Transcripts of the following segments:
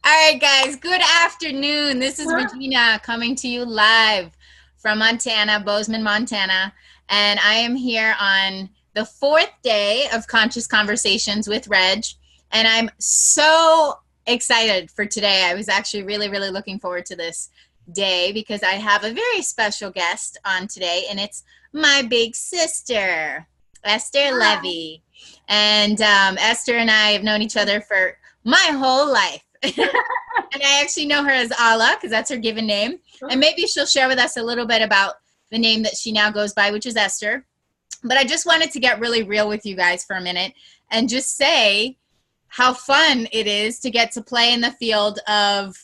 All right, guys, good afternoon. This is Regina coming to you live from Montana, Bozeman, Montana. And I am here on the fourth day of Conscious Conversations with Reg. And I'm so excited for today. I was actually really looking forward to this day because I have a very special guest on today, and it's my big sister, Esther Levy. And Esther and I have known each other for my whole life. And I actually know her as Ala because that's her given name. And maybe she'll share with us a little bit about the name that she now goes by, which is Esther. But I just wanted to get really real with you guys for a minute and just say how fun it is to get to play in the field of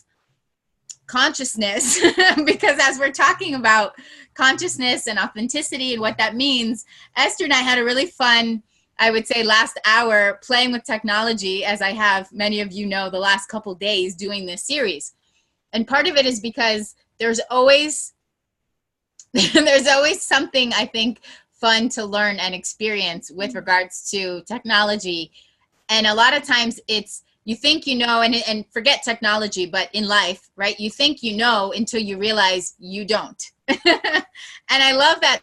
consciousness. Because as we're talking about consciousness and authenticity and what that means, Esther and I had a really fun, I would say, last hour playing with technology, as I have, many of you know, the last couple days doing this series. And part of it is because there's always something, I think, fun to learn and experience with regards to technology. And a lot of times it's, you think you know, and forget technology, but in life, right? You think you know until you realize you don't. And I love that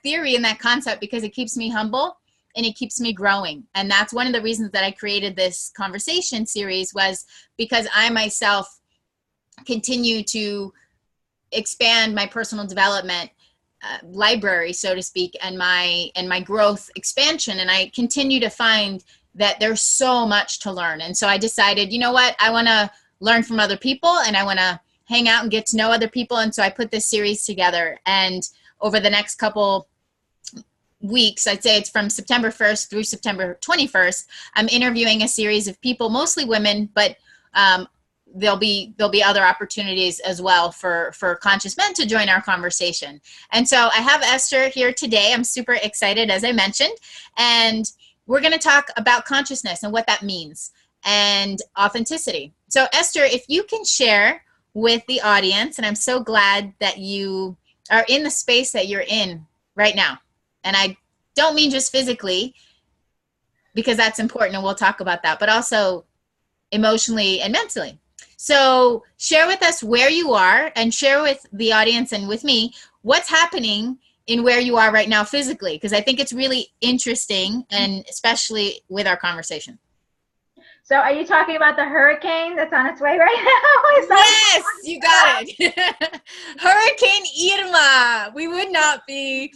theory and that concept because it keeps me humble and it keeps me growing. And that's one of the reasons that I created this conversation series, was because I myself continue to expand my personal development library, so to speak, and my growth expansion. And I continue to find that there's so much to learn. And so I decided, you know what, I want to learn from other people and I want to hang out and get to know other people. And so I put this series together. And over the next couple weeks, I'd say it's from September 1st through September 21st, I'm interviewing a series of people, mostly women, but there'll be other opportunities as well for conscious men to join our conversation. And so I have Esther here today. I'm super excited, as I mentioned, and we're going to talk about consciousness and what that means and authenticity. So Esther, if you can share with the audience, and I'm so glad that you are in the space that you're in right now. And I don't mean just physically, because that's important and we'll talk about that, but also emotionally and mentally. So share with us where you are and share with the audience and with me what's happening in where you are right now physically, because I think it's really interesting, and especially with our conversation. So are you talking about the hurricane that's on its way right now? Yes, you got it. Hurricane Irma. We would not be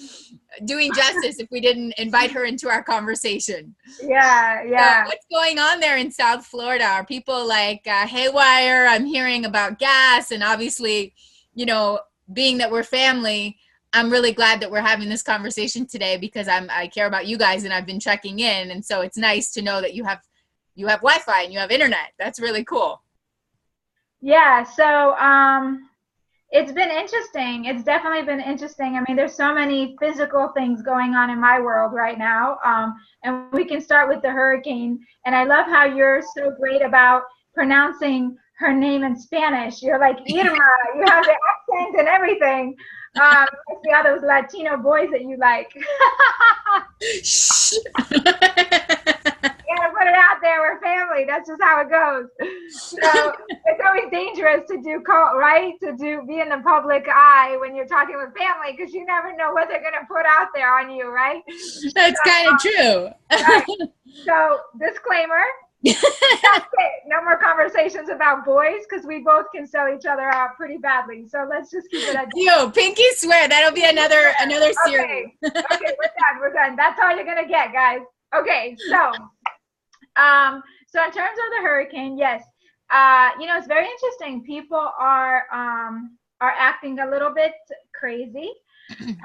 doing justice if we didn't invite her into our conversation. Yeah. So what's going on there in South Florida? Are people like haywire? I'm hearing about gas, and obviously, you know, being that we're family, I'm really glad that we're having this conversation today because I care about you guys and I've been checking in. And so it's nice to know that you have Wi-Fi and you have internet. That's really cool. Yeah. So it's been interesting. It's definitely been interesting. I mean, there's so many physical things going on in my world right now. And we can start with the hurricane. And I love how you're so great about pronouncing her name in Spanish. You're like, Irma, you have the accent and everything. Like the other those Latino boys that you like. Yeah, put it out there. We're family. That's just how it goes. So it's always dangerous to do be in the public eye when you're talking with family, because you never know what they're going to put out there on you, right? That's kind of true. Right. So disclaimer. That's it. No more conversations about boys, because we both can sell each other out pretty badly. So let's just keep it at pinky swear. That'll be another series. Okay, we're done. That's all you're gonna get, guys. Okay, so in terms of the hurricane, yes, it's very interesting. People are acting a little bit crazy.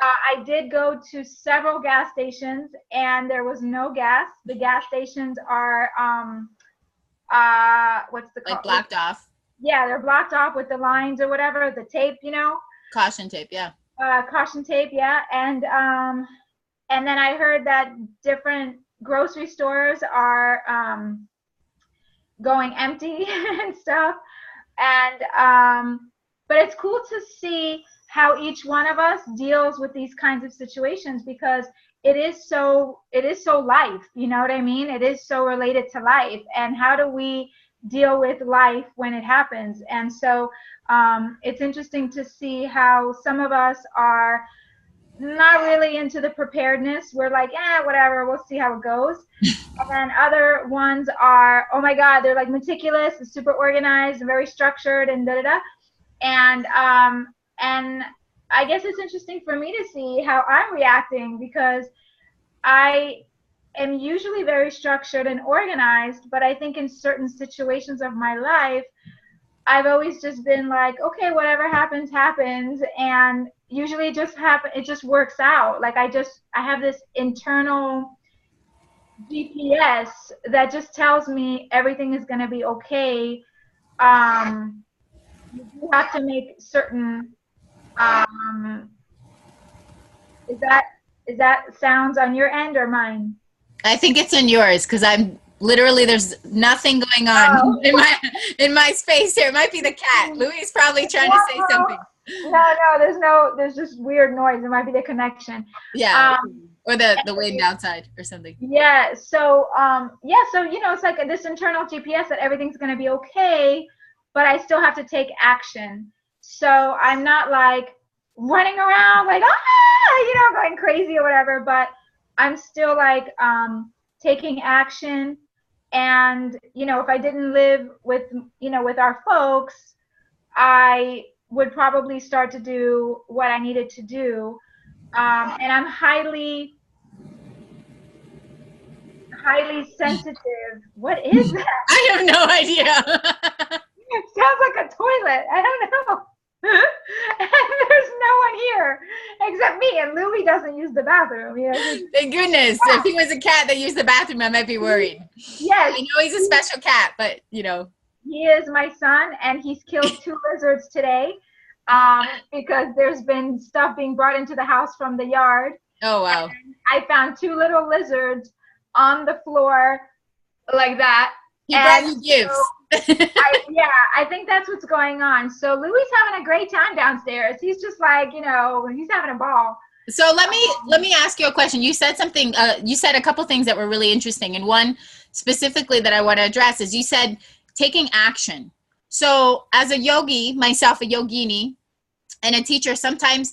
I did go to several gas stations and there was no gas. The gas stations are what's the like blocked off? Yeah, they're blocked off with the lines or whatever, the tape, Caution tape, yeah. Caution tape, yeah. And then I heard that different grocery stores are going empty and stuff. And but it's cool to see how each one of us deals with these kinds of situations, because it is so life, you know what I mean? It is so related to life. And how do we deal with life when it happens? And so it's interesting to see how some of us are not really into the preparedness. We're like, whatever, we'll see how it goes. And then other ones are, oh my God, they're like meticulous and super organized and very structured and da da da. And I guess it's interesting for me to see how I'm reacting, because I am usually very structured and organized, but I think in certain situations of my life, I've always just been like, okay, whatever happens, happens. And usually it just works out. Like I have this internal GPS that just tells me everything is going to be okay. You do have to make certain, is that sounds on your end or mine? I think it's in yours, because I'm literally, there's nothing going on in my space here. It might be the cat. Louis is probably trying to say something. There's just weird noise. It might be the connection. Yeah. Or the wind outside or something. Yeah. So it's like this internal GPS that everything's going to be okay, but I still have to take action. So I'm not like running around like, going crazy or whatever, but I'm still like taking action. And, if I didn't live with our folks, I would probably start to do what I needed to do. And I'm highly sensitive. What is that? I have no idea. It sounds like a toilet. I don't know. And there's no one here except me, and Louis doesn't use the bathroom. Thank goodness. If he was a cat that used the bathroom, I might be worried. Yes. I know he's a special cat, but He is my son, and he's killed 2 lizards today because there's been stuff being brought into the house from the yard. Oh, wow. And I found 2 little lizards on the floor like that. He brought you gifts. So, I think that's what's going on. So Louis having a great time downstairs. He's just like, he's having a ball. So let me ask you a question. You said something, you said a couple things that were really interesting. And one specifically that I want to address is you said taking action. So as a yogi, myself, a yogini, and a teacher, sometimes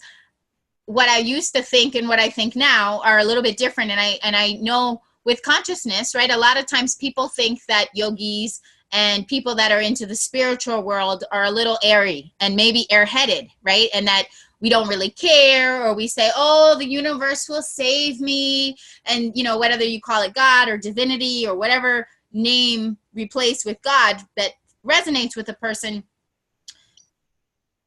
what I used to think and what I think now are a little bit different. And I know with consciousness, right, a lot of times people think that yogis and people that are into the spiritual world are a little airy and maybe airheaded, right? And that we don't really care, or we say, oh, the universe will save me. And, whether you call it God or divinity or whatever name replaced with God that resonates with a person,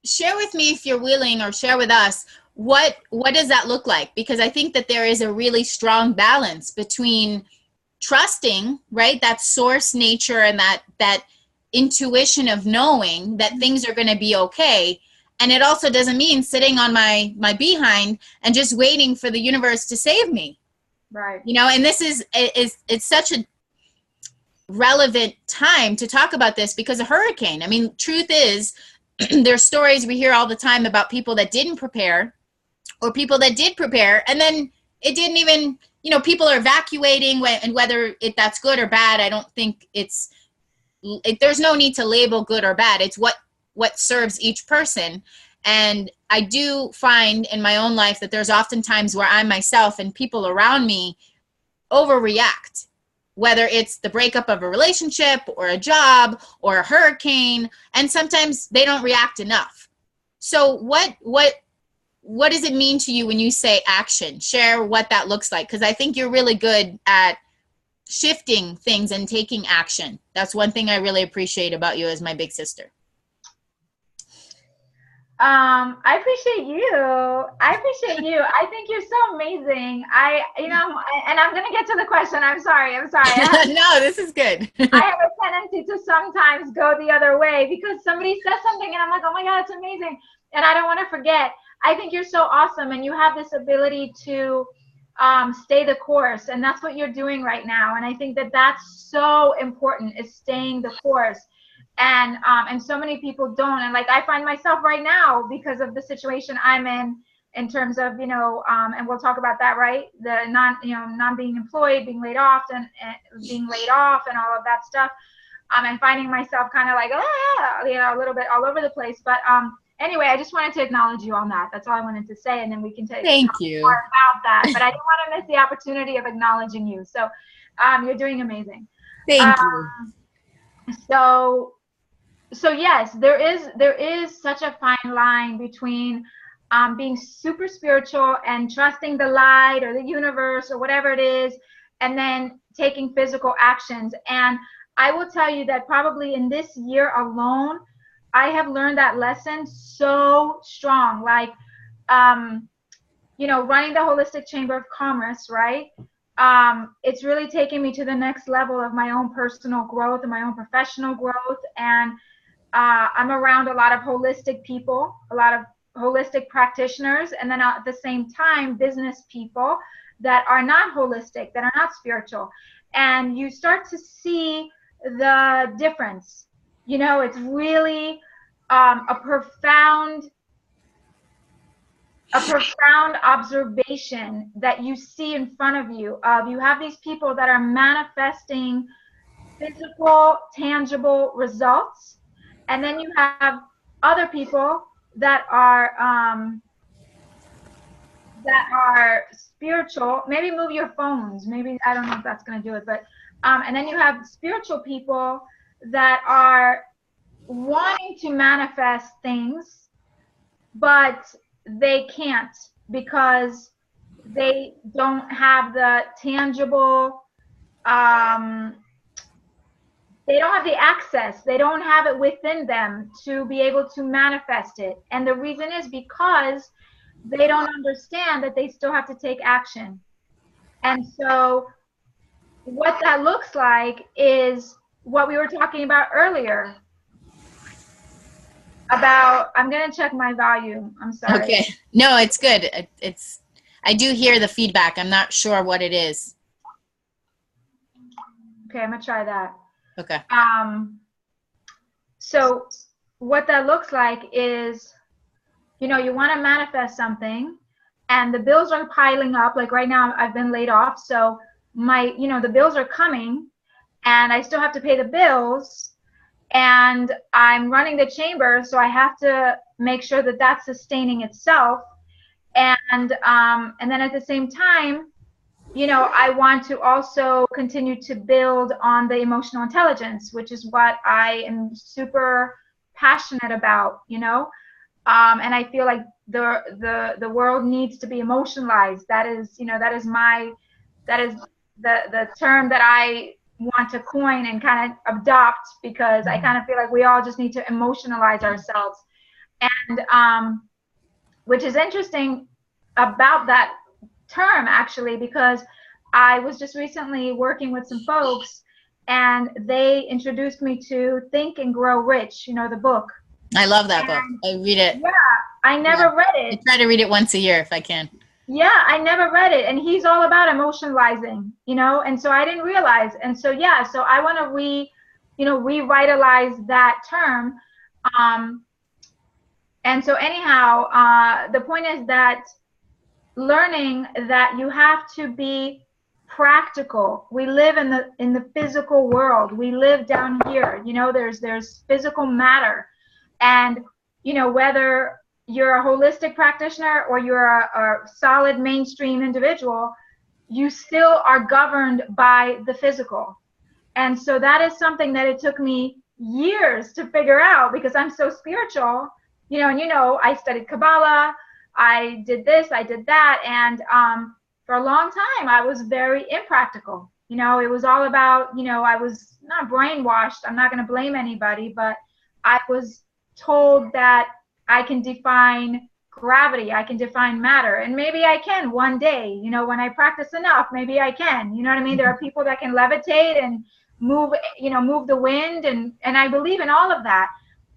share with me if you're willing, or share with us, what does that look like? Because I think that there is a really strong balance between trusting, right, that source nature and that intuition of knowing that things are going to be okay. And it also doesn't mean sitting on my behind and just waiting for the universe to save me. Right. And this is it's such a relevant time to talk about this because of hurricane. I mean, truth is, there's stories we hear all the time about people that didn't prepare, or people that did prepare, and then it didn't even, people are evacuating, and whether that's good or bad, I don't think there's no need to label good or bad. It's what serves each person. And I do find in my own life that there's often times where I myself and people around me overreact, whether it's the breakup of a relationship or a job or a hurricane, and sometimes they don't react enough. So what does it mean to you when you say action? Share what that looks like, because I think you're really good at shifting things and taking action. That's one thing I really appreciate about you as my big sister. I appreciate you. I think you're so amazing. And I'm going to get to the question. I'm sorry. No, this is good. I have a tendency to sometimes go the other way because somebody says something and I'm like, oh my God, it's amazing. And I don't want to forget. I think you're so awesome, and you have this ability to stay the course, and that's what you're doing right now. And I think that that's so important, is staying the course. And so many people don't. And like, I find myself right now, because of the situation I'm in, in terms of, and we'll talk about that, right? The non being employed, being laid off and being laid off and all of that stuff. And finding myself kind of like, a little bit all over the place. But anyway, I just wanted to acknowledge you on that. That's all I wanted to say. And then we can talk more about that. But I didn't want to miss the opportunity of acknowledging you. So you're doing amazing. Thank you. So yes, there is such a fine line between being super spiritual and trusting the light or the universe or whatever it is, and then taking physical actions. And I will tell you that probably in this year alone, I have learned that lesson so strong. Like, running the Holistic Chamber of Commerce, right? It's really taken me to the next level of my own personal growth and my own professional growth. And I'm around a lot of holistic people, a lot of holistic practitioners, and then at the same time, business people that are not holistic, that are not spiritual. And you start to see the difference. It's really a profound observation that you see in front of you. You have these people that are manifesting physical, tangible results, and then you have other people that are spiritual. Maybe move your phones. Maybe, I don't know if that's going to do it, but and then you have spiritual people that are wanting to manifest things, but they can't because they don't have the tangible, they don't have the access, they don't have it within them to be able to manifest it. And the reason is because they don't understand that they still have to take action. And so what that looks like is what we were talking about earlier. I'm going to check my volume. I'm sorry. Okay. No, it's good. I do hear the feedback. I'm not sure what it is. Okay, I'm going to try that. Okay. So what that looks like is, you want to manifest something and the bills are piling up. Like right now I've been laid off. So the bills are coming and I still have to pay the bills. And I'm running the chamber, so I have to make sure that that's sustaining itself. And then at the same time, I want to also continue to build on the emotional intelligence, which is what I am super passionate about, and I feel like the world needs to be emotionalized. That is the term that I want to coin and kind of adopt, because I kind of feel like we all just need to emotionalize ourselves. And which is interesting about that term, actually, because I was just recently working with some folks and they introduced me to Think and Grow Rich, the book. I love that book. I read it. Yeah, I never read it. I try to read it once a year if I can. Yeah, I never read it. And he's all about emotionalizing, and so I didn't realize. And so, so I want to revitalize that term. And so anyhow, the point is that learning that you have to be practical. We live in the physical world. We live down here, there's physical matter. And, whether you're a holistic practitioner or you're a solid mainstream individual, you still are governed by the physical. And so that is something that it took me years to figure out, because I'm so spiritual, and I studied Kabbalah, I did this, I did that. And for a long time, I was very impractical. It was all about, I was not brainwashed. I'm not going to blame anybody, but I was told that I can define gravity, I can define matter, and maybe I can one day, when I practice enough, maybe I can, you know what I mean? There are people that can levitate and move the wind, and I believe in all of that.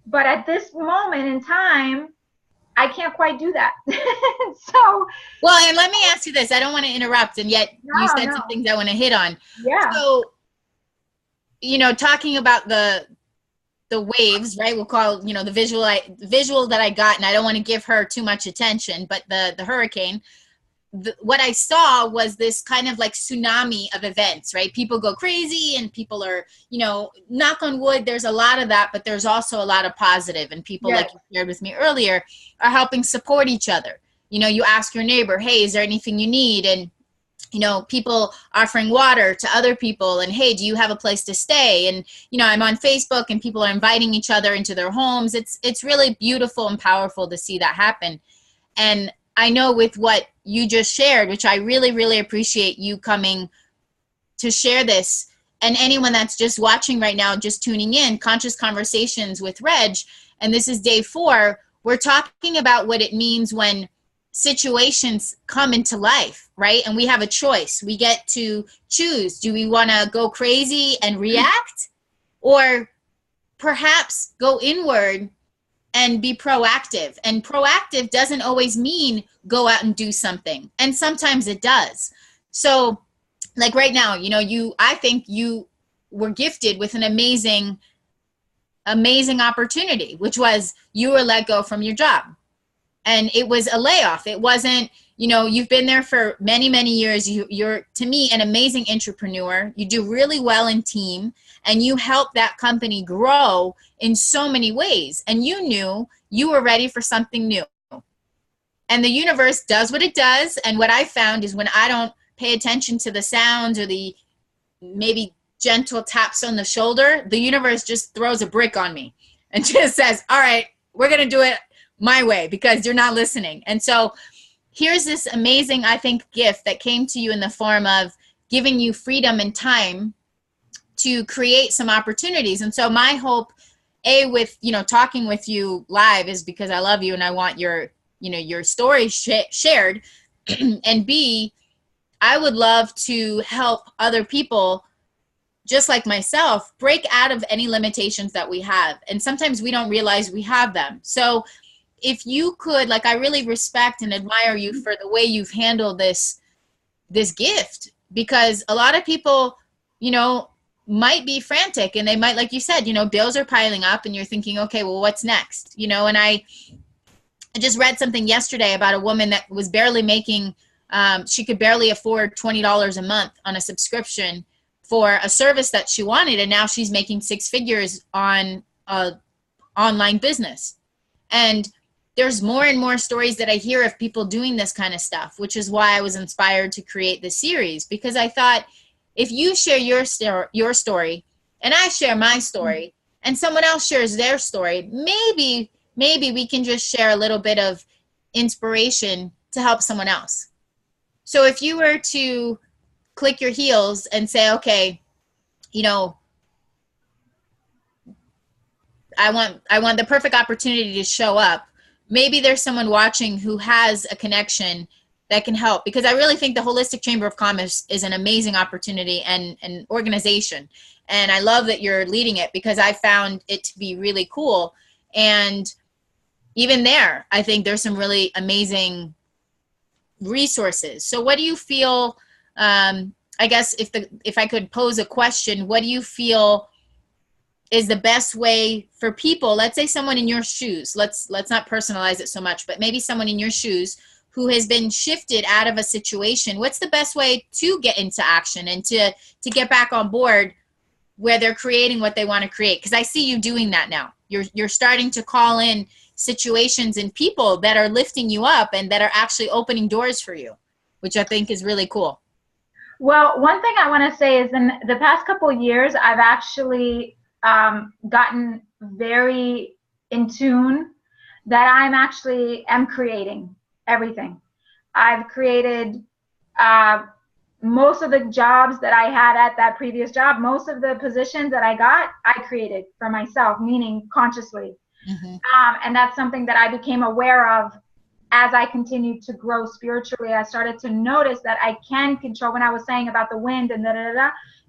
But at this moment in time, I can't quite do that. So, well, and let me ask you this. I don't want to interrupt, and yet you said some things I want to hit on. Yeah. So, talking about the the waves, right? We'll call, you know, the visual that I got, and I don't want to give her too much attention, but the hurricane, what I saw was this kind of like tsunami of events, right? People go crazy and people are, you know, knock on wood, there's a lot of that, but there's also a lot of positive, and people, Yes. like you shared with me earlier, are helping support each other. You know, you ask your neighbor, hey, is there anything you need? And, you know, people offering water to other people, and hey, do you have a place to stay? And, you know, I'm on Facebook and people are inviting each other into their homes. It's really beautiful and powerful to see that happen. And I know with what you just shared, which I really, really appreciate you coming to share this, and anyone that's just watching right now, just tuning in, Conscious Conversations with Reg, and this is day 4, we're talking about what it means when situations come into life, right? And we have a choice. We get to choose. Do we want to go crazy and react, or perhaps go inward and be proactive? And proactive doesn't always mean go out and do something. And sometimes it does. So like right now, you know, I think you were gifted with an amazing opportunity, which was you were let go from your job. And it was a layoff. It wasn't, you know, you've been there for many, many years. You're, to me, an amazing entrepreneur. You do really well in team, and you help that company grow in so many ways. And you knew you were ready for something new. And the universe does what it does. And what I found is when I don't pay attention to the sounds or the maybe gentle taps on the shoulder, the universe just throws a brick on me and just says, all right, we're going to do it my way because you're not listening. And so here's this amazing, I think, gift that came to you in the form of giving you freedom and time to create some opportunities. And so my hope, with, you know, talking with you live, is because I love you and I want your, you know, your story shared. And B, I would love to help other people just like myself break out of any limitations that we have. And sometimes we don't realize we have them. So if you could, like, I really respect and admire you for the way you've handled this gift, because a lot of people, you know, might be frantic, and they might, like you said, you know, bills are piling up and you're thinking, okay, well, what's next? You know, and I just read something yesterday about a woman that was barely making, she could barely afford $20 a month on a subscription for a service that she wanted. And now she's making 6 figures on online business. And there's more and more stories that I hear of people doing this kind of stuff, which is why I was inspired to create this series, because I thought, if you share your story and I share my story and someone else shares their story, maybe we can just share a little bit of inspiration to help someone else. So if you were to click your heels and say, okay, you know, I want the perfect opportunity to show up. Maybe there's someone watching who has a connection that can help, because I really think the Holistic Chamber of Commerce is an amazing opportunity and an organization. And I love that you're leading it, because I found it to be really cool. And even there, I think there's some really amazing resources. So what do you feel, I guess if I could pose a question, what do you feel is the best way for people, let's say someone in your shoes, let's not personalize it so much, but maybe someone in your shoes who has been shifted out of a situation, what's the best way to get into action and to get back on board where they're creating what they want to create? Because I see you doing that now. You're starting to call in situations and people that are lifting you up and that are actually opening doors for you, which I think is really cool. Well, one thing I want to say is, in the past couple of years, I've actually gotten very in tune that I'm creating everything. I've created most of the jobs that I had at that previous job. Most of the positions that I got, I created for myself, meaning consciously. Mm-hmm. And that's something that I became aware of as I continued to grow spiritually. I started to notice that I can control, when I was saying about the wind and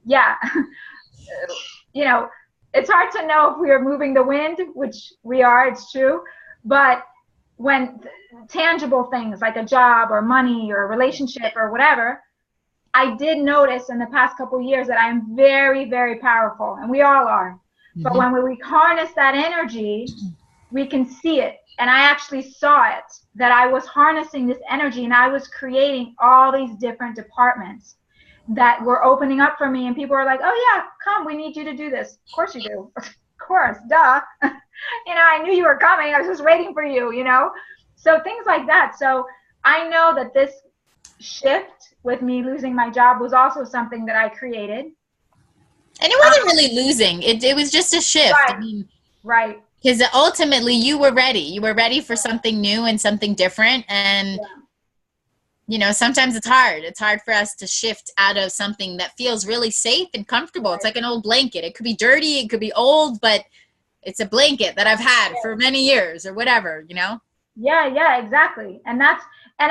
yeah, you know, it's hard to know if we are moving the wind, which we are, it's true. But when tangible things like a job or money or a relationship or whatever, I did notice in the past couple of years that I'm very, very powerful, and we all are. But when we harness that energy, we can see it. And I actually saw it, that I was harnessing this energy and I was creating all these different departments that were opening up for me. And people were like, oh yeah, come, we need you to do this. Of course you do. Of course, duh. I knew you were coming. I was just waiting for you, So things like that. So I know that this shift with me losing my job was also something that I created. And it wasn't really losing. It was just a shift. Right. I mean, right. Because ultimately you were ready. You were ready for something new and something different. And, sometimes it's hard. It's hard for us to shift out of something that feels really safe and comfortable. It's like an old blanket. It could be dirty. It could be old, but it's a blanket that I've had for many years or whatever, Yeah, exactly. And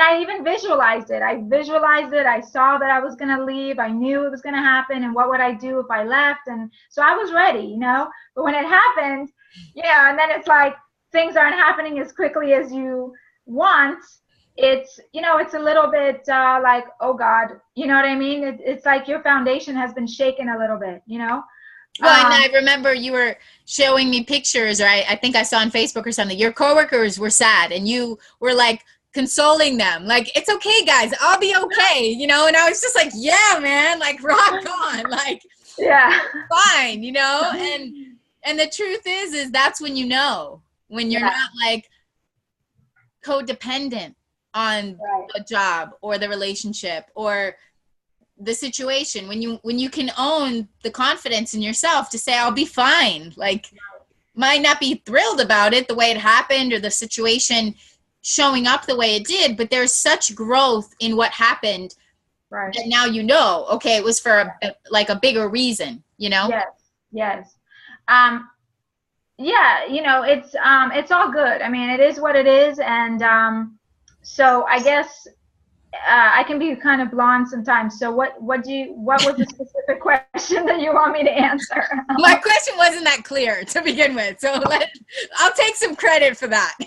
I even visualized it. I saw that I was going to leave. I knew it was going to happen. And what would I do if I left? And so I was ready, but when it happened, and then it's like things aren't happening as quickly as you want. It's, it's a little bit like, oh God, you know what I mean? It's like your foundation has been shaken a little bit, Well, and I remember you were showing me pictures, or I think I saw on Facebook or something. Your coworkers were sad and you were like consoling them. Like, it's okay, guys. I'll be okay, And I was just like, yeah, man, like rock on. Like, yeah, fine, And the truth is that's when when you're not like codependent on the job or the relationship or the situation, when you can own the confidence in yourself to say, I'll be fine. Like, might not be thrilled about it, the way it happened or the situation showing up the way it did, but there's such growth in what happened that now okay, it was for a bigger reason, Yes. It's all good. I mean, it is what it is. And so I guess I can be kind of blonde sometimes. So what was the specific question that you want me to answer? My question wasn't that clear to begin with. So I'll take some credit for that.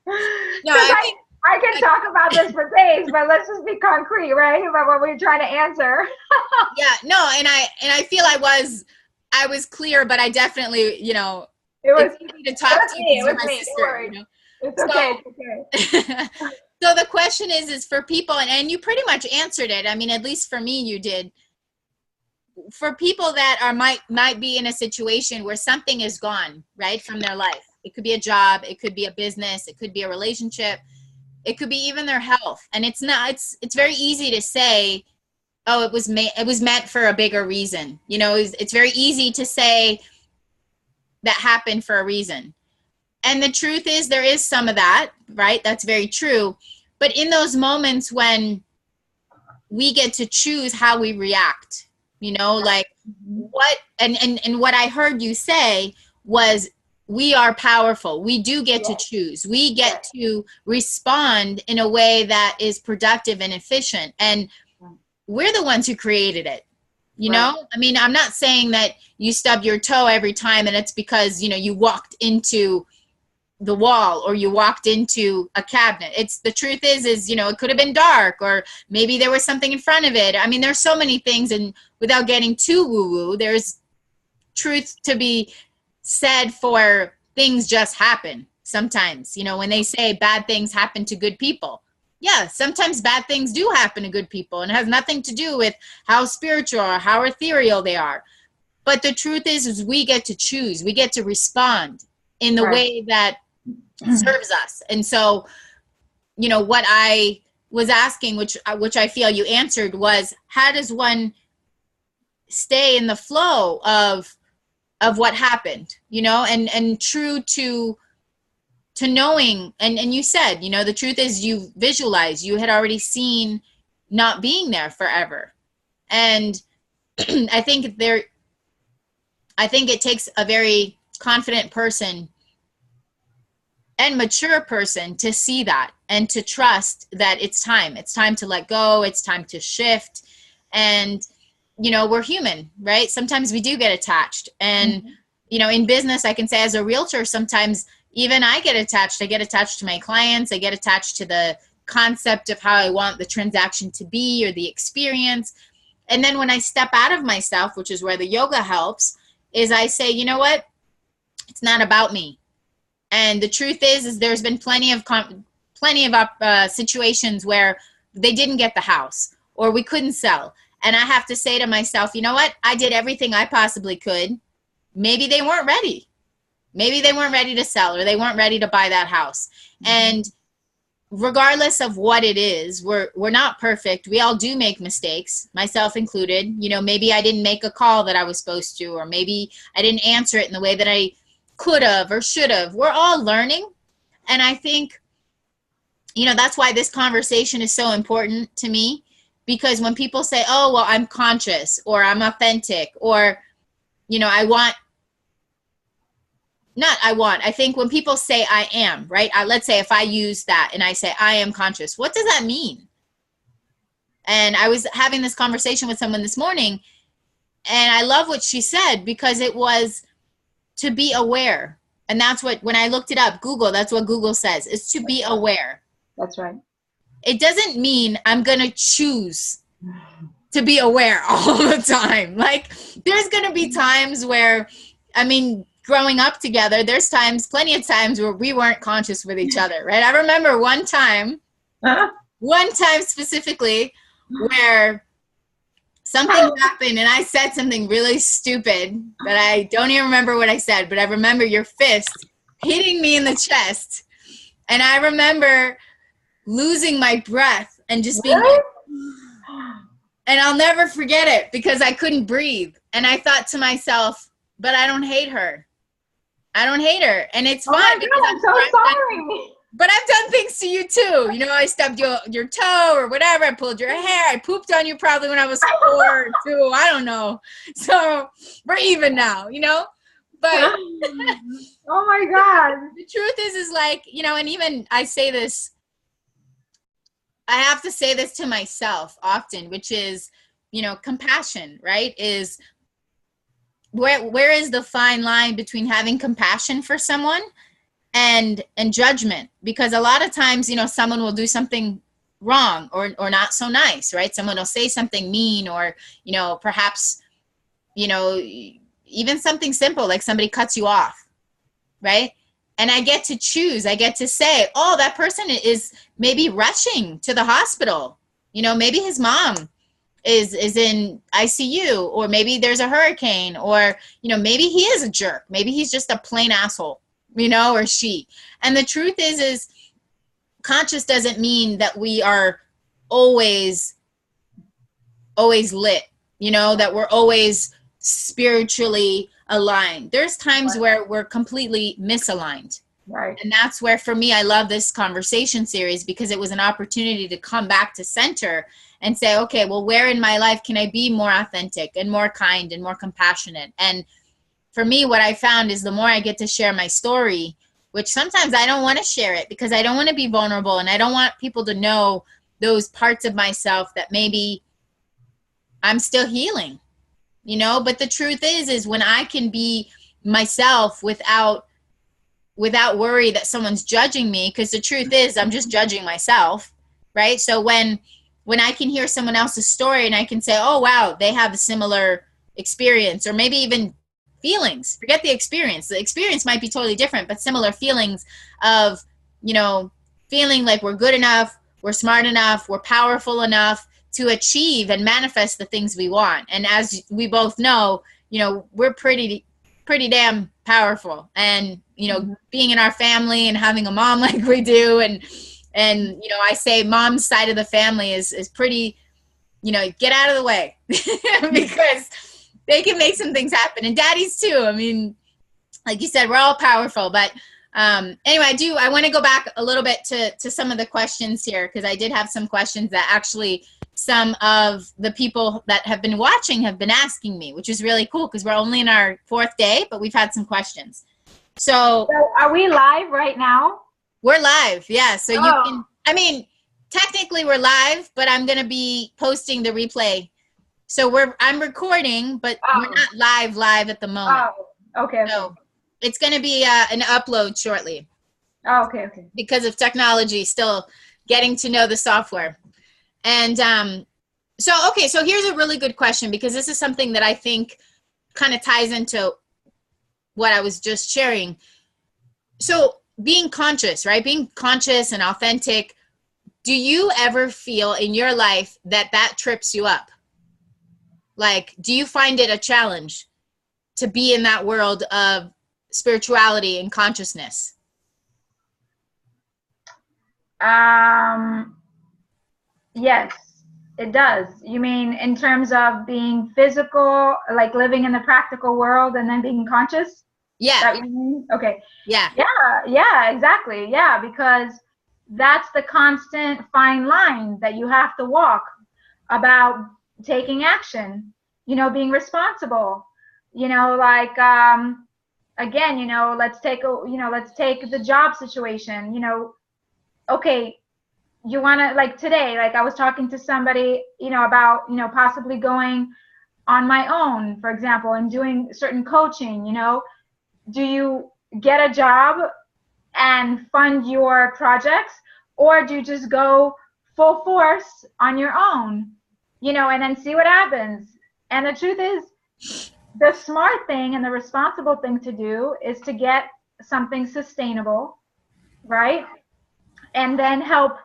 No, I can talk about this for days, but let's just be concrete, right? About what we're trying to answer. Yeah, no, and I feel I was clear, but I definitely, it was it's easy to talk to you because you're my sister. It's okay. It's okay. So the question is for people, and you pretty much answered it. I mean, at least for me, you did. For people that might be in a situation where something is gone, right, from their life. It could be a job, it could be a business, it could be a relationship, it could be even their health. And it's very easy to say, oh, it was meant for a bigger reason. It's very easy to say that happened for a reason. And the truth is there is some of that, right? That's very true. But in those moments when we get to choose how we react, like what, and what I heard you say was, we are powerful. We do get to choose. We get to respond in a way that is productive and efficient. And we're the ones who created it. You know, I mean, I'm not saying that you stub your toe every time and it's because, you walked into the wall or you walked into a cabinet. The truth is, it could have been dark, or maybe there was something in front of it. I mean, there's so many things, and without getting too woo-woo, there's truth to be said for things just happen sometimes. When they say bad things happen to good people, yeah, sometimes bad things do happen to good people, and it has nothing to do with how spiritual or how ethereal they are. But the truth is we get to choose. We get to respond in the way that serves us. And so, what I was asking, which I feel you answered, was how does one stay in the flow of what happened, and true to knowing, and you said, the truth is you visualized, you had already seen not being there forever. And I think it takes a very confident person and mature person to see that and to trust that it's time to let go. It's time to shift. And we're human, right? Sometimes we do get attached. And, in business, I can say as a realtor, sometimes even I get attached. I get attached to my clients. I get attached to the concept of how I want the transaction to be or the experience. And then when I step out of myself, which is where the yoga helps, is I say, you know what? It's not about me. And the truth is there's been plenty of situations where they didn't get the house or we couldn't sell. And I have to say to myself, you know what? I did everything I possibly could. Maybe they weren't ready. Maybe they weren't ready to sell or they weren't ready to buy that house. And regardless of what it is, we're not perfect. We all do make mistakes, myself included. You know, maybe I didn't make a call that I was supposed to, or maybe I didn't answer it in the way that I could have or should have. We're all learning. And I think, you know, that's why this conversation is so important to me, because when people say, oh, well, I'm conscious or I'm authentic or, you know, I think when people say I am, right? Let's say if I use that and I say I am conscious, what does that mean? And I was having this conversation with someone this morning, and I love what she said, because it was to be aware. And that's what, when I looked it up, Google, that's what Google says, is to be aware. That's right. It doesn't mean I'm going to choose to be aware all the time. Like, there's going to be times where, I mean, growing up together, there's times, plenty of times where we weren't conscious with each other, right? I remember one time specifically where something happened and I said something really stupid that I don't even remember what I said, but I remember your fist hitting me in the chest. And I remember losing my breath and just being like, and I'll never forget it because I couldn't breathe. And I thought to myself, but I don't hate her. I don't hate her. And it's fine. God, I'm so sorry. But I've done things to you too. You know, I stubbed your toe or whatever. I pulled your hair. I pooped on you probably when I was 4 or 2. I don't know. So we're even now, you know? But oh my God. The truth is like, you know, and even I say this, I have to say this to myself often, which is, you know, compassion, right? Is where is the fine line between having compassion for someone and judgment? Because a lot of times, you know, someone will do something wrong or not so nice, right? Someone will say something mean, or, you know, perhaps, you know, even something simple like somebody cuts you off, right? And I get to choose. I get to say, oh, that person is maybe rushing to the hospital. You know, maybe his mom is in ICU, or maybe there's a hurricane, or, you know, maybe he is a jerk. Maybe he's just a plain asshole, you know, or she. And the truth is conscious doesn't mean that we are always lit, you know, that we're always spiritually aligned. There's times where we're completely misaligned. Right. And that's where, for me, I love this conversation series, because it was an opportunity to come back to center and say, okay, well, where in my life can I be more authentic and more kind and more compassionate? And for me, what I found is the more I get to share my story, which sometimes I don't want to share it because I don't want to be vulnerable and I don't want people to know those parts of myself that maybe I'm still healing, you know? But the truth is when I can be myself without worry that someone's judging me, because the truth is I'm just judging myself, right? So when I can hear someone else's story and I can say, oh, wow, they have a similar experience, or maybe even feelings, forget the experience. The experience might be totally different, but similar feelings of, you know, feeling like we're good enough, we're smart enough, we're powerful enough to achieve and manifest the things we want. And as we both know, you know, we're pretty damn powerful. And, you know, being in our family and having a mom like we do, and you know, I say mom's side of the family is pretty, you know, get out of the way because they can make some things happen, and daddies too. I mean, like you said, we're all powerful. But anyway, I want to go back a little bit to some of the questions here, because I did have some questions that actually some of the people that have been watching have been asking me, which is really cool because we're only in our 4th day, but we've had some questions. So are we live right now? We're live, yeah. So you can, I mean, technically we're live, but I'm going to be posting the replay. So I'm recording, but we're not live at the moment. Oh, okay. So it's going to be an upload shortly. Oh, okay. Because of technology, still getting to know the software. And so here's a really good question, because this is something that I think kind of ties into what I was just sharing. So being conscious, right? Being conscious and authentic. Do you ever feel in your life that that trips you up? Like, do you find it a challenge to be in that world of spirituality and consciousness? Yes, it does. You mean in terms of being physical, like living in the practical world and then being conscious? Yeah. That what you mean? Okay. Yeah. Yeah, exactly. Yeah, because that's the constant fine line that you have to walk about taking action, being responsible, like, again, let's take the job situation, okay, you want to, like today, like I was talking to somebody, about, possibly going on my own, for example, and doing certain coaching, do you get a job and fund your projects, or do you just go full force on your own, and then see what happens? And the truth is, the smart thing and the responsible thing to do is to get something sustainable, right? And then help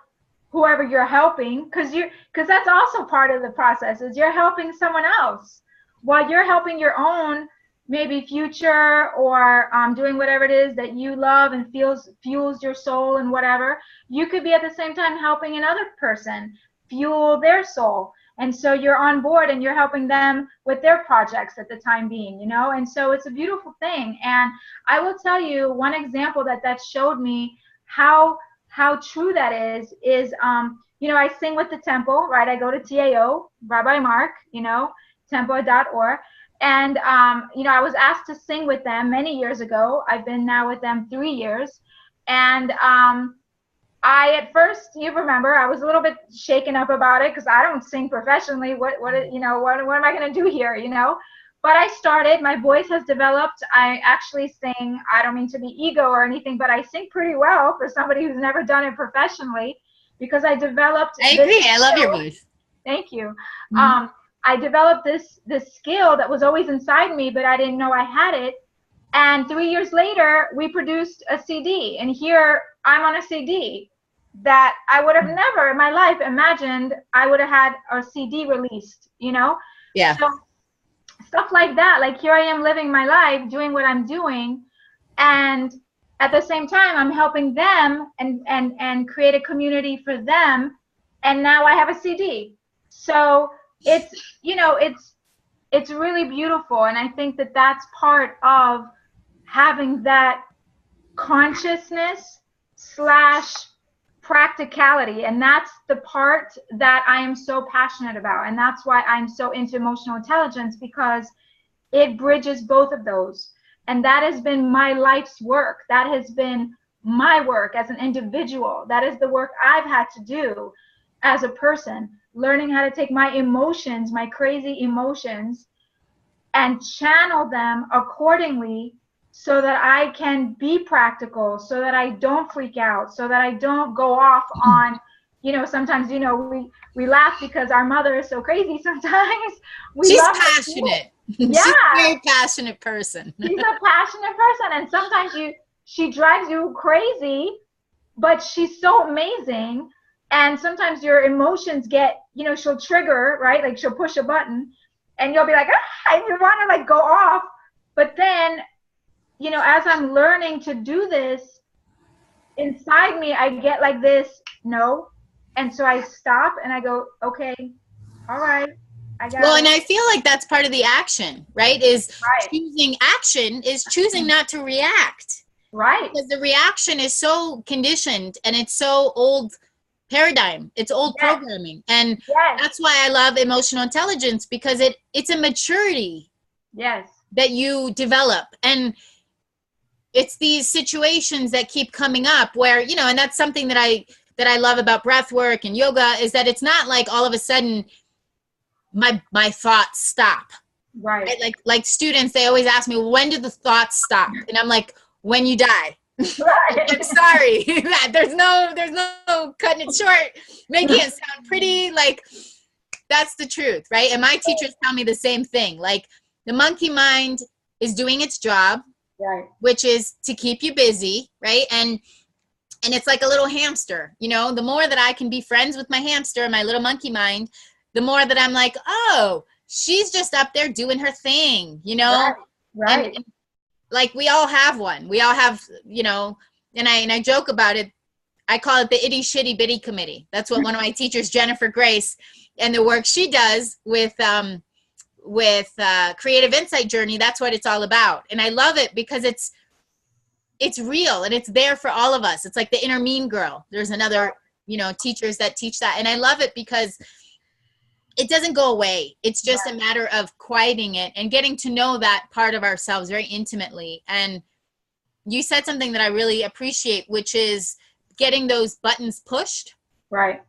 whoever you're helping, because that's also part of the process, is you're helping someone else while you're helping your own maybe future, or doing whatever it is that you love and fuels your soul and whatever. You could be at the same time helping another person fuel their soul, and so you're on board and you're helping them with their projects at the time being, and so it's a beautiful thing. And I will tell you one example that showed me how true that is I sing with the temple, right? I go to TAO, Rabbi Mark, temple.org. And, I was asked to sing with them many years ago. I've been now with them 3 years. And I, at first, you remember, I was a little bit shaken up about it because I don't sing professionally. What am I going to do here, But I started, my voice has developed. I actually sing, I don't mean to be ego or anything, but I sing pretty well for somebody who's never done it professionally, because I developed. I agree. I love your voice. Thank you. Mm-hmm. I developed this skill that was always inside me, but I didn't know I had it. And 3 years later, we produced a CD, and here I'm on a CD that I would have never in my life imagined I would have had a CD released, Yeah. So stuff like that, like here I am living my life, doing what I'm doing, and at the same time I'm helping them and create a community for them, and now I have a CD. So it's it's really beautiful, and I think that that's part of having that consciousness / practicality, and that's the part that I am so passionate about, and that's why I'm so into emotional intelligence, because it bridges both of those. And that has been my life's work. That has been my work as an individual. That is the work I've had to do as a person, learning how to take my emotions, my crazy emotions, and channel them accordingly, so that I can be practical, so that I don't freak out, so that I don't go off on, sometimes, we laugh because our mother is so crazy sometimes. She's passionate. Yeah. She's a very passionate person. She's a passionate person, and sometimes she drives you crazy, but she's so amazing. And sometimes your emotions get, she'll trigger, right? Like she'll push a button and you'll be like, and you want to like go off. But then, as I'm learning to do this, inside me, I get like this, no. And so I stop and I go, okay, all right, I got it. And I feel like that's part of the action, right? Right. Choosing action is choosing not to react. Right. Because the reaction is so conditioned and it's so old paradigm. It's old programming. And that's why I love emotional intelligence, because it's a maturity that you develop. And it's these situations that keep coming up where, and that's something that I love about breath work and yoga, is that it's not like all of a sudden my thoughts stop. Right. Like students, they always ask me, well, when do the thoughts stop? And I'm like, when you die. Right. I'm sorry. There's no cutting it short, making it sound pretty. Like, that's the truth, right? And my teachers tell me the same thing. Like, the monkey mind is doing its job. Right. which is to keep you busy, right? And it's like a little hamster, you know, the more that I can be friends with my hamster, my little monkey mind, the more that I'm like, oh, she's just up there doing her thing, you know? Right. Right. And like we all have one. We all have, you know, and I joke about it. I call it the itty shitty bitty committee. That's what one of my teachers, Jennifer Grace, and the work she does with Creative Insight Journey, that's what it's all about. And I love it because it's real and it's there for all of us. It's like the inner mean girl. There's another, you know, teachers that teach that. And I love it because it doesn't go away. It's just a matter of quieting it and getting to know that part of ourselves very intimately. And you said something that I really appreciate, which is getting those buttons pushed. Right.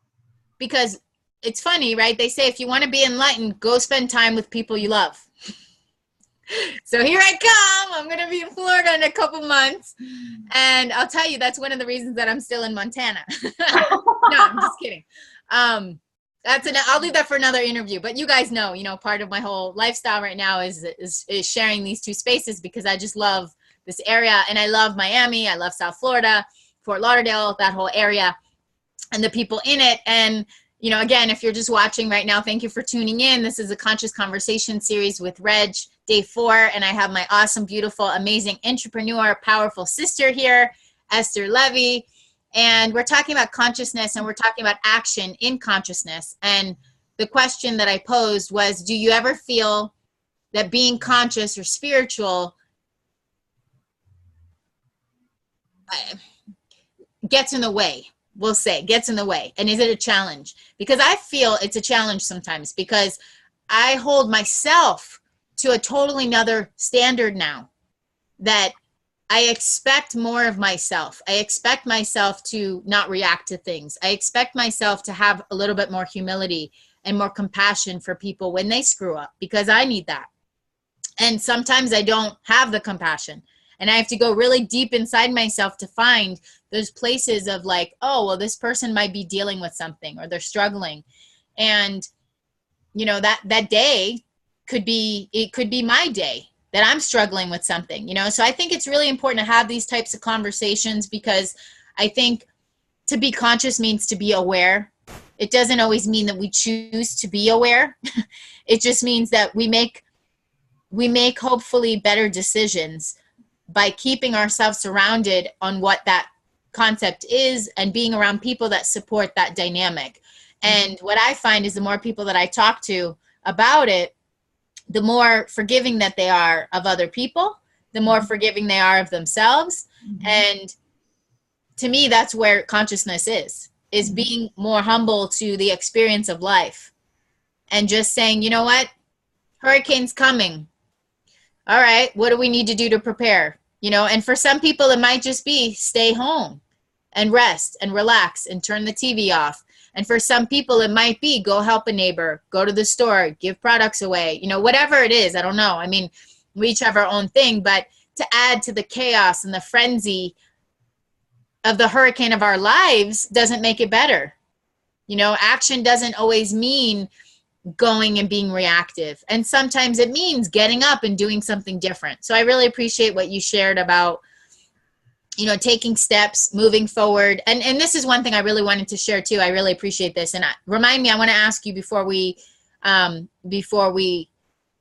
Because it's funny, right? They say if you want to be enlightened, go spend time with people you love. So here I come. I'm going to be in Florida in a couple months. And I'll tell you, that's one of the reasons that I'm still in Montana. No, I'm just kidding. I'll leave that for another interview. But you guys know, part of my whole lifestyle right now is sharing these two spaces because I just love this area. And I love Miami. I love South Florida, Fort Lauderdale, that whole area and the people in it. And again, if you're just watching right now, thank you for tuning in. This is a Conscious Conversation series with Reg, day 4. And I have my awesome, beautiful, amazing entrepreneur, powerful sister here, Esther Levy. And we're talking about consciousness and we're talking about action in consciousness. And the question that I posed was, do you ever feel that being conscious or spiritual gets in the way? We'll say gets in the way. And is it a challenge? Because I feel it's a challenge sometimes because I hold myself to a totally another standard now, that I expect more of myself. I expect myself to not react to things. I expect myself to have a little bit more humility and more compassion for people when they screw up, because I need that. And sometimes I don't have the compassion. And I have to go really deep inside myself to find those places of like, oh, well, this person might be dealing with something or they're struggling. And, that day could be my day that I'm struggling with something, So I think it's really important to have these types of conversations because I think to be conscious means to be aware. It doesn't always mean that we choose to be aware. It just means that we make hopefully better decisions by keeping ourselves surrounded on what that concept is and being around people that support that dynamic. And what I find is the more people that I talk to about it, the more forgiving that they are of other people, the more forgiving they are of themselves. And to me, that's where consciousness is being more humble to the experience of life and just saying, you know what, hurricane's coming. All right, what do we need to do to prepare? And for some people, it might just be stay home and rest and relax and turn the TV off. And for some people, it might be go help a neighbor, go to the store, give products away, whatever it is. I don't know. I mean, we each have our own thing, but to add to the chaos and the frenzy of the hurricane of our lives doesn't make it better. Action doesn't always mean going and being reactive. And sometimes it means getting up and doing something different. So I really appreciate what you shared about, taking steps, moving forward. And this is one thing I really wanted to share too. I really appreciate this. And remind me, I want to ask you before we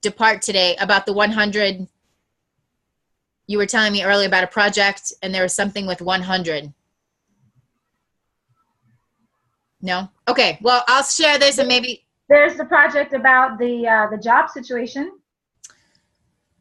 depart today about the 100. You were telling me earlier about a project and there was something with 100. No? Okay. Well, I'll share this and maybe. There's the project about the job situation.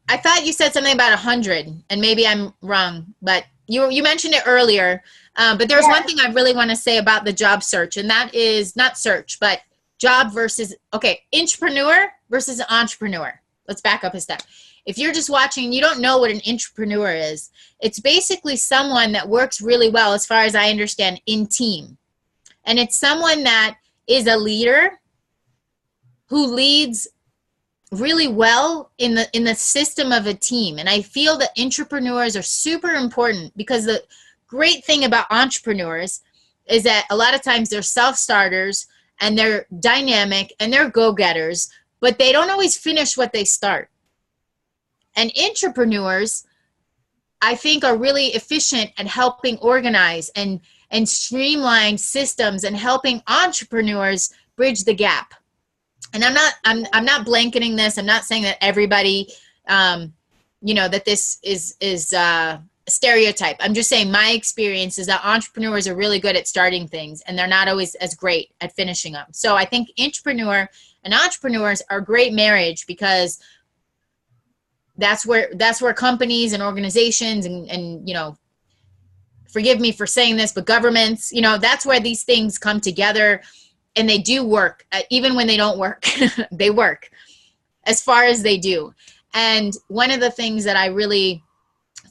I thought you said something about 100, and maybe I'm wrong, but you mentioned it earlier. But there's one thing I really want to say about the job search, and that is not search, but job versus, intrapreneur versus entrepreneur. Let's back up a step. If you're just watching and you don't know what an intrapreneur is, it's basically someone that works really well, as far as I understand, in team. And it's someone that is a leader who leads really well in the system of a team. And I feel that entrepreneurs are super important because the great thing about entrepreneurs is that a lot of times they're self-starters and they're dynamic and they're go-getters, but they don't always finish what they start. And entrepreneurs I think are really efficient at helping organize and streamline systems and helping entrepreneurs bridge the gap. And I'm not blanketing this. I'm not saying that everybody, that this is a stereotype. I'm just saying my experience is that entrepreneurs are really good at starting things and they're not always as great at finishing them. So I think entrepreneur and entrepreneurs are a great marriage, because that's where companies and organizations and forgive me for saying this, but governments, that's where these things come together, and they do work. Even when they don't work, they work as far as they do. And one of the things that I really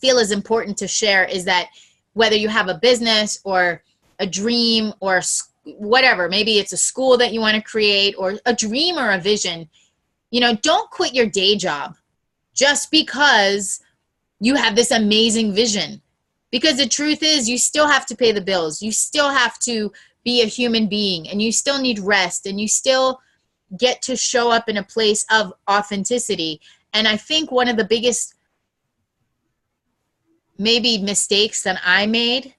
feel is important to share is that whether you have a business or a dream or whatever, maybe it's a school that you want to create or a dream or a vision, don't quit your day job just because you have this amazing vision. Because the truth is, you still have to pay the bills. You still have to be a human being, and you still need rest, and you still get to show up in a place of authenticity. And I think one of the biggest maybe mistakes that I made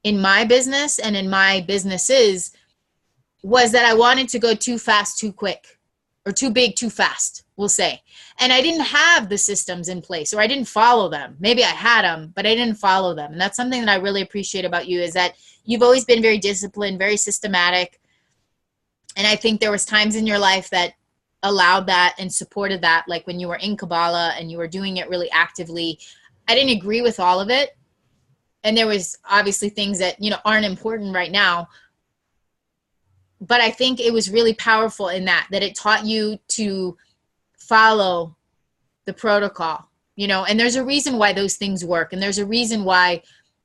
in my business and in my businesses was that I wanted to go too fast, too quick, or too big, too fast, we'll say. And I didn't have the systems in place, or I didn't follow them. Maybe I had them, but I didn't follow them. And that's something that I really appreciate about you, is that you've always been very disciplined, very systematic. And I think there was times in your life that allowed that and supported that, like when you were in Kabbalah and you were doing it really actively. I didn't agree with all of it. And there was obviously things that, aren't important right now. But I think it was really powerful in that it taught you to follow the protocol, and there's a reason why those things work. And there's a reason why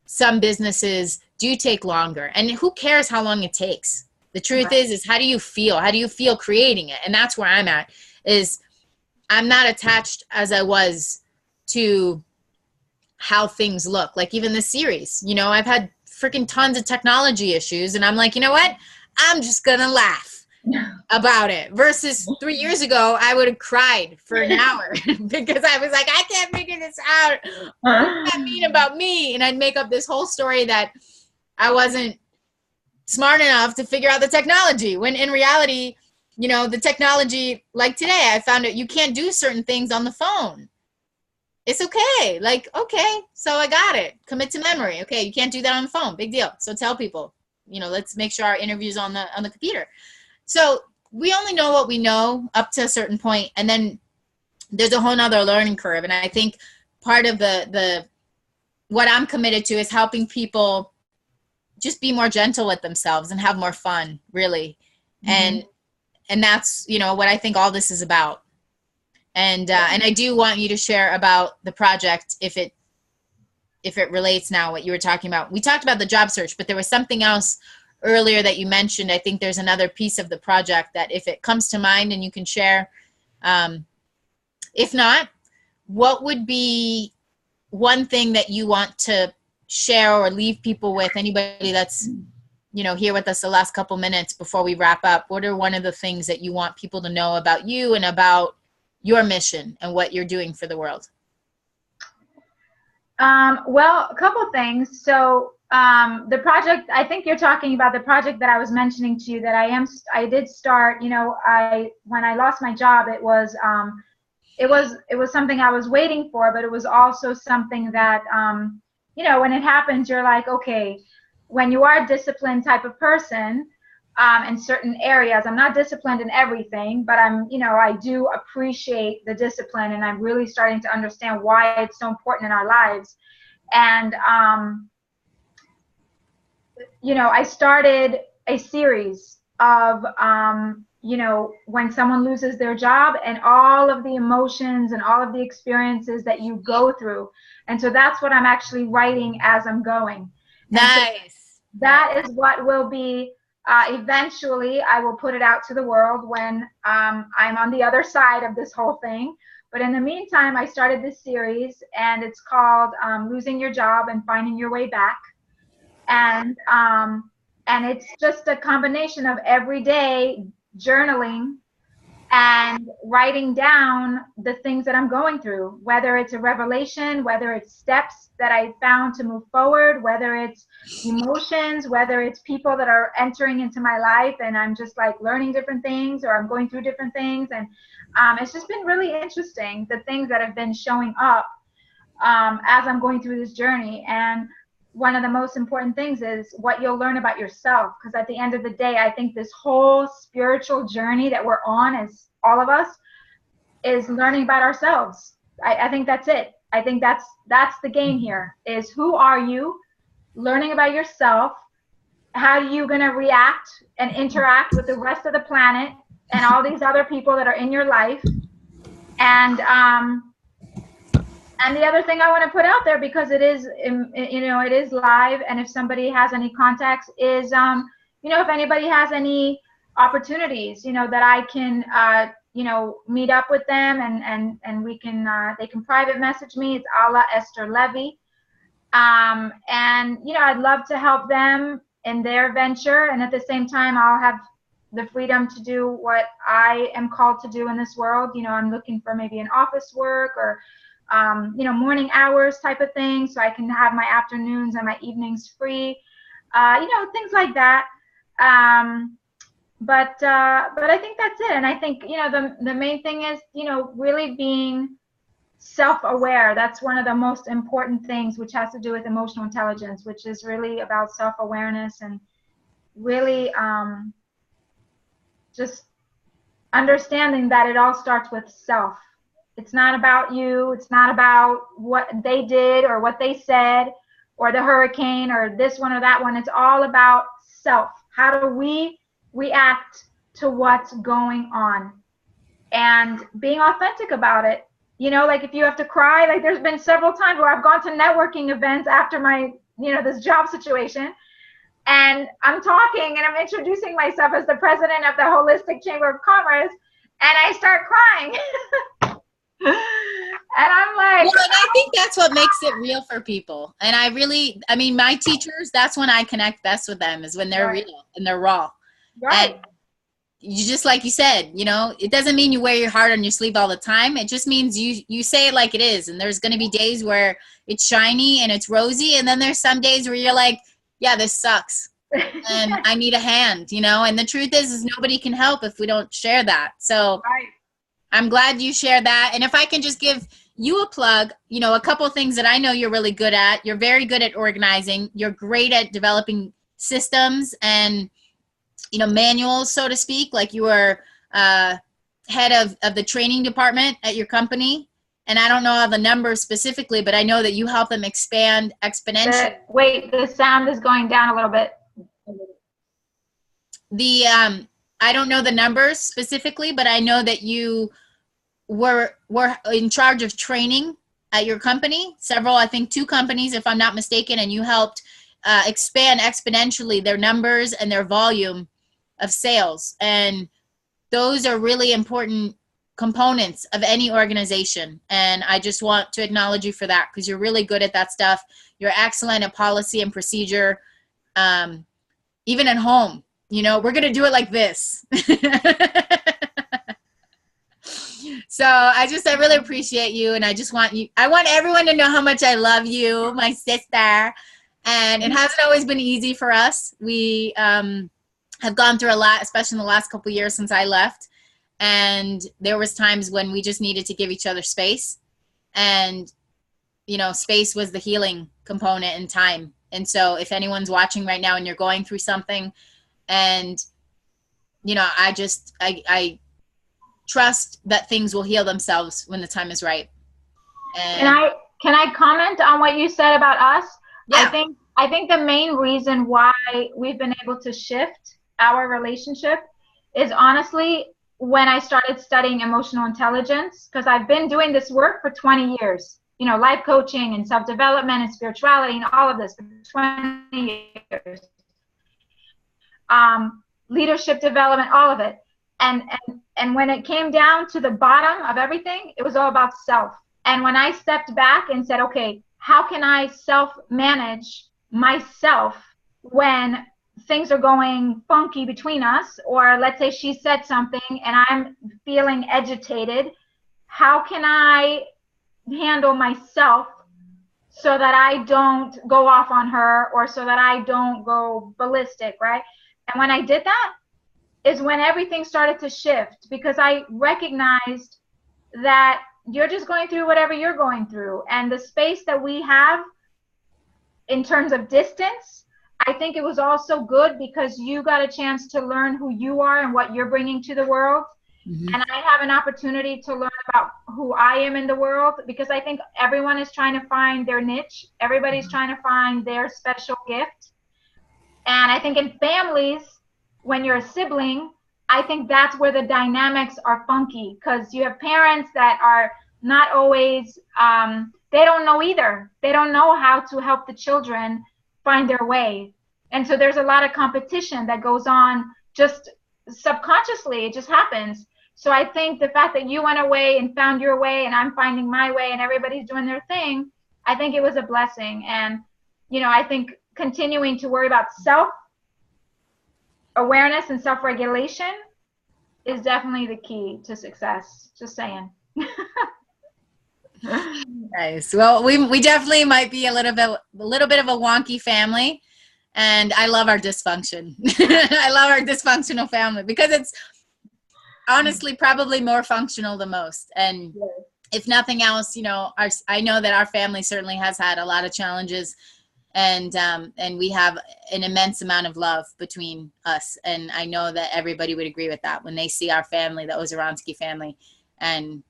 some businesses do take longer, and who cares how long it takes? The truth is how do you feel? How do you feel creating it? And that's where I'm at, is I'm not attached as I was to how things look. Like even this series, I've had freaking tons of technology issues, and I'm like, you know what? I'm just going to laugh about it. Versus 3 years ago, I would have cried for an hour because I was like, I can't figure this out. What does that mean about me? And I'd make up this whole story that I wasn't smart enough to figure out the technology, when in reality, the technology, like today, I found out you can't do certain things on the phone. It's okay. Like, okay, so I got it. Commit to memory. Okay, you can't do that on the phone. Big deal. So tell people, let's make sure our interview's on the computer. So we only know what we know up to a certain point, and then there's a whole nother learning curve. And I think part of the what I'm committed to is helping people just be more gentle with themselves and have more fun, really. Mm-hmm. And that's, what I think all this is about. And I do want you to share about the project if it relates now, what you were talking about. We talked about the job search, but there was something else earlier that you mentioned. I think there's another piece of the project that if it comes to mind and you can share. If not, what would be one thing that you want to share or leave people with? Anybody that's, here with us the last couple minutes before we wrap up, what are one of the things that you want people to know about you and about your mission and what you're doing for the world? Well, a couple things. So the project, I think you're talking about the project that I was mentioning to you that I did start, when I lost my job, it was something I was waiting for, but it was also something that, when it happens, you're like, okay, when you are a disciplined type of person, in certain areas, I'm not disciplined in everything, but I do appreciate the discipline, and I'm really starting to understand why it's so important in our lives. And, I started a series of, when someone loses their job and all of the emotions and all of the experiences that you go through. And so that's what I'm actually writing as I'm going. Nice. So that is what will be, eventually I will put it out to the world when I'm on the other side of this whole thing. But in the meantime, I started this series, and it's called Losing Your Job and Finding Your Way Back. And it's just a combination of everyday journaling and writing down the things that I'm going through, whether it's a revelation, whether it's steps that I found to move forward, whether it's emotions, whether it's people that are entering into my life and I'm just like learning different things, or I'm going through different things. And it's just been really interesting, the things that have been showing up as I'm going through this journey. And one of the most important things is what you'll learn about yourself, because at the end of the day, I think this whole spiritual journey that we're on, as all of us, is learning about ourselves. I think that's it. I think that's the game here, is who are you, learning about yourself, how are you going to react and interact with the rest of the planet and all these other people that are in your life. And the other thing I want to put out there, because it is, it is live, and if somebody has any contacts, is, if anybody has any opportunities, that I can, meet up with them, and we can, they can private message me. It's a la Esther Levy. And, I'd love to help them in their venture. And at the same time, I'll have the freedom to do what I am called to do in this world. I'm looking for maybe an office work, or morning hours type of thing, so I can have my afternoons and my evenings free, things like that. But I think that's it. And I think, the main thing is, really being self-aware. That's one of the most important things, which has to do with emotional intelligence, which is really about self-awareness, and really just understanding that it all starts with self. It's not about you. It's not about what they did or what they said or the hurricane or this one or that one. It's all about self. How do we react to what's going on? And being authentic about it. Like if you have to cry, like there's been several times where I've gone to networking events after my, this job situation, and I'm talking and I'm introducing myself as the president of the Holistic Chamber of Commerce, and I start crying. And I'm like, well, and I think that's what makes it real for people. And my teachers, that's when I connect best with them, is when they're right. real and they're raw. Right. And you, just like you said, it doesn't mean you wear your heart on your sleeve all the time. It just means you say it like it is. And there's going to be days where it's shiny and it's rosy. And then there's some days where you're like, yeah, this sucks. And I need a hand, and the truth is nobody can help if we don't share that. So right. I'm glad you shared that. And if I can just give you a plug, a couple of things that I know you're really good at. You're very good at organizing. You're great at developing systems and, manuals, so to speak. Like you were head of the training department at your company. And I don't know all the numbers specifically, but I know that you help them expand exponentially. Wait, the sound is going down a little bit. I don't know the numbers specifically, but I know that you were in charge of training at your company, I think 2 companies, if I'm not mistaken, and you helped expand exponentially their numbers and their volume of sales. And those are really important components of any organization. And I just want to acknowledge you for that, because you're really good at that stuff. You're excellent at policy and procedure, even at home. We're going to do it like this. So I really appreciate you. And I want everyone to know how much I love you, my sister. And it hasn't always been easy for us. We have gone through a lot, especially in the last couple of years since I left. And there was times when we just needed to give each other space. And, space was the healing component in time. And so if anyone's watching right now and you're going through something, and, I trust that things will heal themselves when the time is right. And can I comment on what you said about us? Yeah. I think the main reason why we've been able to shift our relationship is honestly when I started studying emotional intelligence, because I've been doing this work for 20 years, life coaching and self-development and spirituality and all of this for 20 years. Leadership development, all of it. And when it came down to the bottom of everything, it was all about self. And when I stepped back and said, okay, how can I self-manage myself when things are going funky between us, or let's say she said something and I'm feeling agitated, how can I handle myself so that I don't go off on her, or so that I don't go ballistic, right? And when I did that is when everything started to shift, because I recognized that you're just going through whatever you're going through, and the space that we have in terms of distance, I think it was also good because you got a chance to learn who you are and what you're bringing to the world. Mm-hmm. And I have an opportunity to learn about who I am in the world, because I think everyone is trying to find their niche. Everybody's trying to find their special gift. And I think in families, when you're a sibling, I think that's where the dynamics are funky, because you have parents that are not always, they don't know either. They don't know how to help the children find their way. And so there's a lot of competition that goes on just subconsciously. It just happens. So I think the fact that you went away and found your way, and I'm finding my way, and everybody's doing their thing, I think it was a blessing. And, I think continuing to worry about self-awareness and self-regulation is definitely the key to success. Just saying. Nice. Well, we definitely might be a little bit of a wonky family, and I love our dysfunction. I love our dysfunctional family because it's honestly probably more functional than most. And if nothing else, I know that our family certainly has had a lot of challenges, and we have an immense amount of love between us. And I know that everybody would agree with that when they see our family, the Ozeransky family, and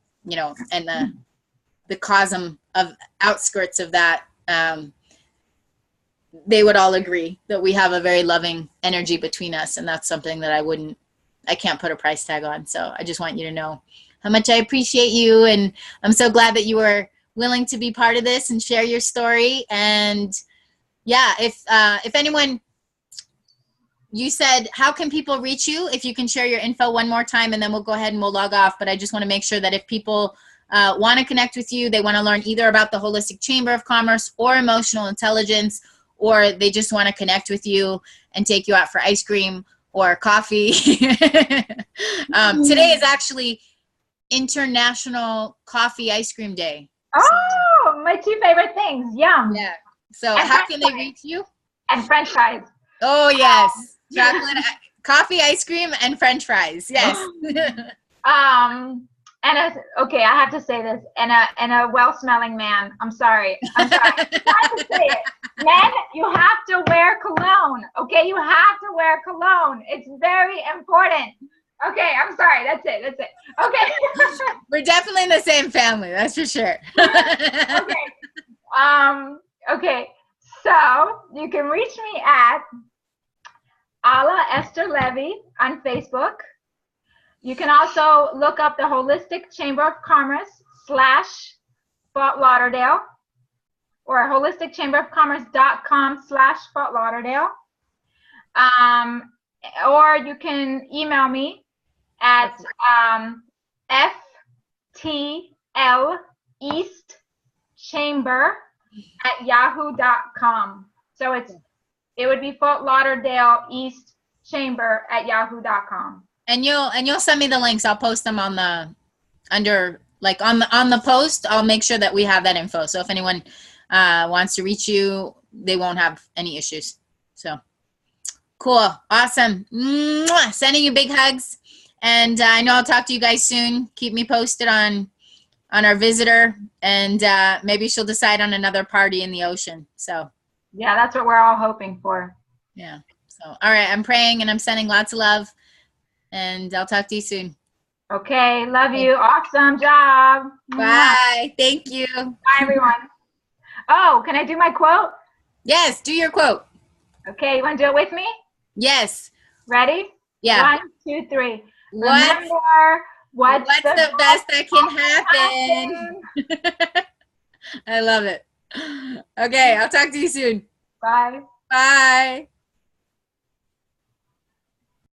and the cosm of outskirts of that, they would all agree that we have a very loving energy between us. And that's something that I can't put a price tag on. So I just want you to know how much I appreciate you. And I'm so glad that you were willing to be part of this and share your story. And yeah, if anyone, you said, how can people reach you? If you can share your info one more time, and then we'll go ahead and we'll log off. But I just want to make sure that if people want to connect with you, they want to learn either about the Holistic Chamber of Commerce or emotional intelligence, or they just want to connect with you and take you out for ice cream or coffee. Today is actually International Coffee Ice Cream Day. Oh, my two favorite things. Yum. Yeah. So how can they reach you? And French fries. Oh, yes. Chocolate, coffee, ice cream, and French fries. Yes. Okay, I have to say this, and a well-smelling man. I'm sorry. I have to say it. Men, you have to wear cologne. Okay, you have to wear cologne. It's very important. Okay, I'm sorry. That's it. Okay. We're definitely in the same family. That's for sure. Okay. Okay. So you can reach me at Esther Levy on Facebook. You can also look up the Holistic Chamber of Commerce / Fort Lauderdale, or holisticchamberofcommerce.com/Fort Lauderdale. Or you can email me at ftleastchamber@yahoo.com. So it would be Fort Lauderdale East Chamber @yahoo.com. And you'll send me the links. I'll post them on the on the post. I'll make sure that we have that info. So if anyone wants to reach you, they won't have any issues. So cool, awesome. Mwah! Sending you big hugs, and I know I'll talk to you guys soon. Keep me posted on our visitor, and maybe she'll decide on another party in the ocean. So yeah, that's what we're all hoping for. Yeah. So all right, I'm praying and I'm sending lots of love. And I'll talk to you soon. Okay. Love you. Awesome job. Bye. Thank you. Bye, everyone. Oh, can I do my quote? Yes. Do your quote. Okay. You want to do it with me? Yes. Ready? Yeah. 1, 2, 3. Remember, what's the best that can happen? I love it. Okay. I'll talk to you soon. Bye. Bye.